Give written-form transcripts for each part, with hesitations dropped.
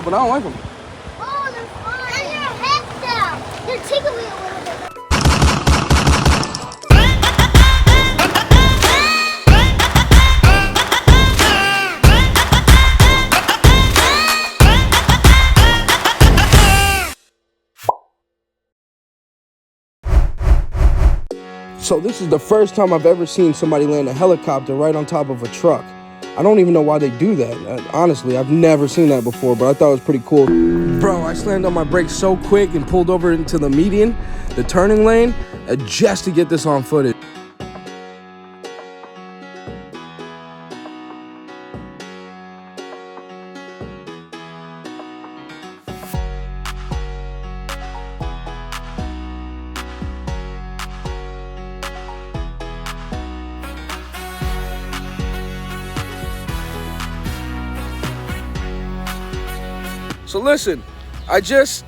smell, but I don't like them. Oh, they're fine. And your head's down. They're tickling a little bit. So this is the first time I've ever seen somebody land a helicopter right on top of a truck. I don't even know why they do that. Honestly, I've never seen that before, but I thought it was pretty cool. Bro, I slammed on my brakes so quick and pulled over into the median, the turning lane, just to get this on footage. So listen, I just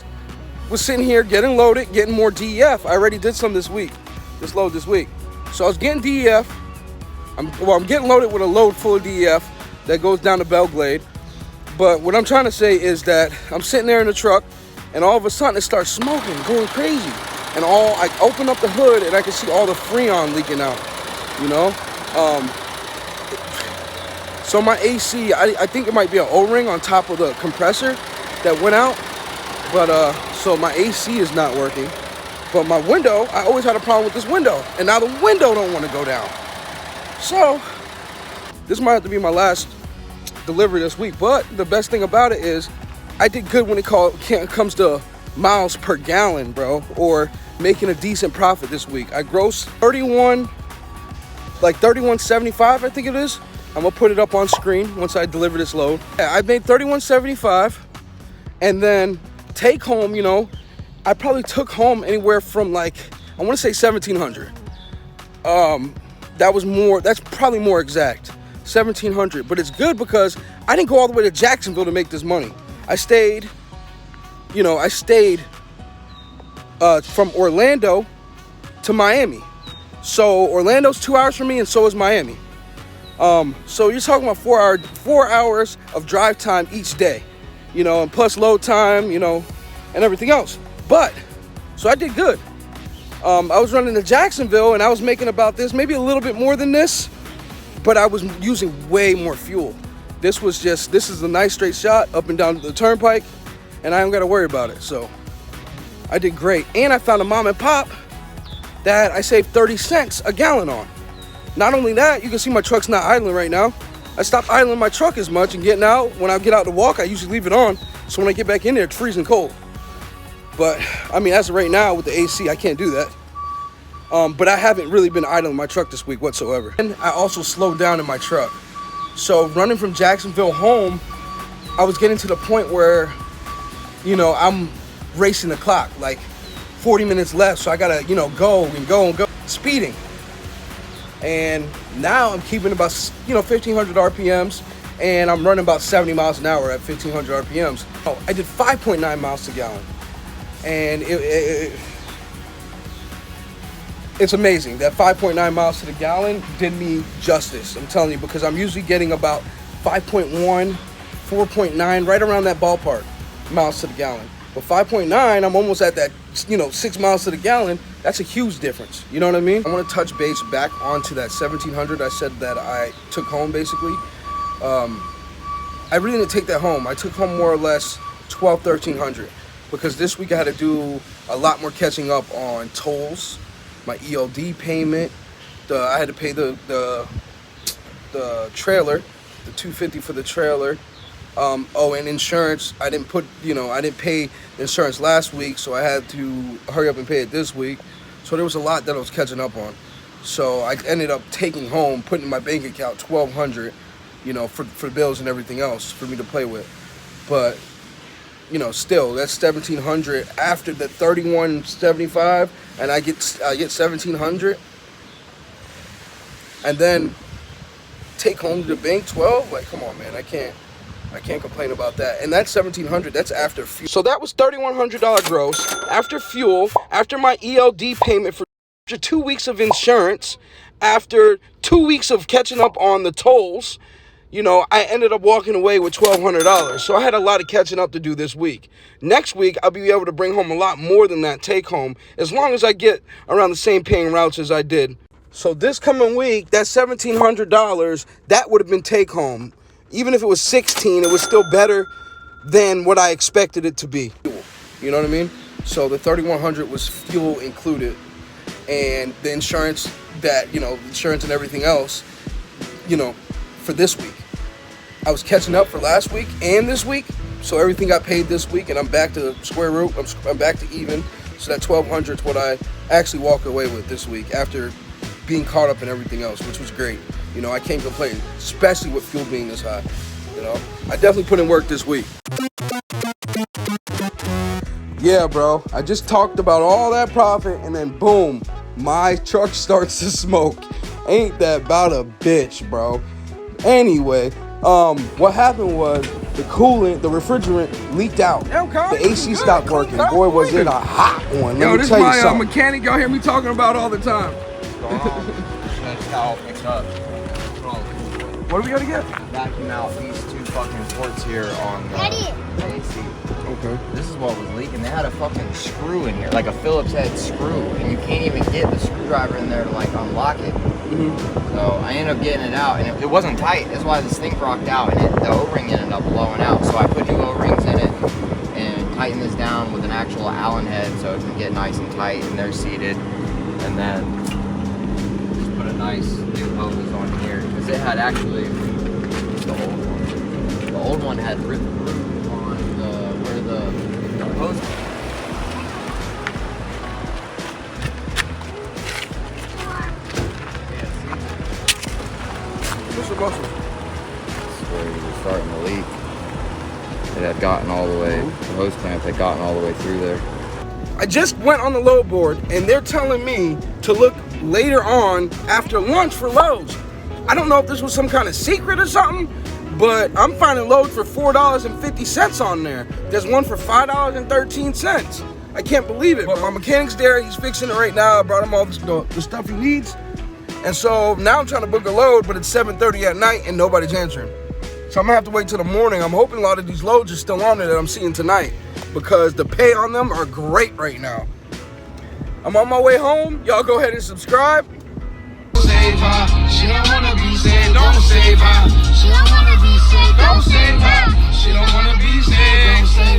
was sitting here getting loaded, getting more DEF. I already did some this week, this load this week. So I was getting DEF. I'm getting loaded with a load full of DEF that goes down to Belglade. But what I'm trying to say is that I'm sitting there in the truck and all of a sudden it starts smoking, going crazy. And I open up the hood and I can see all the Freon leaking out, you know? So my AC, I think it might be an O-ring on top of the compressor that went out, but so my AC is not working. But my window, I always had a problem with this window, and now the window don't want to go down. So this might have to be my last delivery this week. But the best thing about it is I did good when it comes to miles per gallon, bro, or making a decent profit this week. I grossed 31.75, I think it is. I'm gonna put it up on screen once I deliver this load. I made 31.75. And then take home, you know, I probably took home anywhere from like, I want to say 1,700. That's probably more exact, 1,700. But it's good because I didn't go all the way to Jacksonville to make this money. I stayed from Orlando to Miami. So Orlando's 2 hours from me and so is Miami. So you're talking about 4 hours of drive time each day. You know, and plus load time, you know, and everything else. But, so I did good. I was running to Jacksonville and I was making about this, maybe a little bit more than this, but I was using way more fuel. This is a nice straight shot up and down the turnpike, and I don't got to worry about it. So I did great. And I found a mom and pop that I saved 30 cents a gallon on. Not only that, you can see my truck's not idling right now. I stopped idling my truck as much and getting out. When I get out to walk, I usually leave it on. So when I get back in there, it's freezing cold. But, I mean, as of right now with the AC, I can't do that. But I haven't really been idling my truck this week whatsoever. And I also slowed down in my truck. So running from Jacksonville home, I was getting to the point where, you know, I'm racing the clock, like 40 minutes left. So I gotta, you know, go and go and go, speeding. And now I'm keeping about, 1,500 RPMs, and I'm running about 70 miles an hour at 1,500 RPMs. Oh, I did 5.9 miles to gallon, and it's amazing. That 5.9 miles to the gallon did me justice. I'm telling you, because I'm usually getting about 5.1, 4.9, right around that ballpark, miles to the gallon. But 5.9, I'm almost at that, 6 miles to the gallon. That's a huge difference. You know what I mean? I want to touch base back onto that 1,700 I said that I took home, basically. I really didn't take that home. I took home more or less 1,300 because this week I had to do a lot more catching up on tolls, my ELD payment. I had to pay the trailer, the $250 for the trailer. And insurance, I didn't pay the insurance last week, so I had to hurry up and pay it this week. So there was a lot that I was catching up on. So I ended up taking home, putting in my bank account $1,200, for bills and everything else for me to play with. But, still, that's $1,700 after the $31.75, and I get $1,700, and then take home to the bank $12. Like, come on, man, I can't complain about that. And that's $1,700. That's after fuel. So that was $3,100 gross after fuel, after my ELD payment for after 2 weeks of insurance, after 2 weeks of catching up on the tolls. you know, I ended up walking away with $1,200. So I had a lot of catching up to do this week. Next week, I'll be able to bring home a lot more than that take home, as long as I get around the same paying routes as I did. So this coming week, that $1,700, that would have been take home. Even if it was 16, it was still better than what I expected it to be. You know what I mean? So the $3,100 was fuel included, and the insurance that, you know, insurance and everything else, you know, for this week. I was catching up for last week and this week, so everything got paid this week, and I'm back to square root. I'm back to even. So that $1,200 is what I actually walk away with this week after being caught up in everything else, which was great. You know, I can't complain, especially with fuel being this high. You know, I definitely put in work this week. Yeah, bro, I just talked about all that profit, and then boom, my truck starts to smoke. Ain't that about a bitch, bro? Anyway, what happened was the coolant, the refrigerant leaked out. The AC stopped working. Boy, was it a hot one. Let me tell you something. Mechanic y'all hear me talking about all the time. What are we gonna get? Vacuum out these two fucking ports here on the AC. Okay. This is what was leaking. They had a fucking screw in here, like a Phillips head screw, and you can't even get the screwdriver in there to like unlock it. So I ended up getting it out, and it wasn't tight. That's why this thing rocked out, and the O-ring ended up blowing out. So I put new O-rings in it and tightened this down with an actual Allen head so it can get nice and tight, and they're seated. And then just put a nice new hose on here, because it had actually the old one. The old one had ripped on where the hose. What's your muscle? Where it was starting to leak. It had gotten all the way, the hose clamp had gotten all the way through there. I just went on the load board, and they're telling me to look later on after lunch for loads. I don't know if this was some kind of secret or something, but I'm finding loads for $4.50 on there. There's one for $5.13. I can't believe it, but my mechanic's there. He's fixing it right now. I brought him all the stuff he needs. And so now I'm trying to book a load, but it's 7:30 at night and nobody's answering. So I'm gonna have to wait till the morning. I'm hoping a lot of these loads are still on there that I'm seeing tonight, because the pay on them are great right now. I'm on my way home. Y'all go ahead and subscribe. Save her. She don't wanna be saved. Don't save her. She don't wanna be saved. Don't save her. She don't wanna be saved. Don't save her.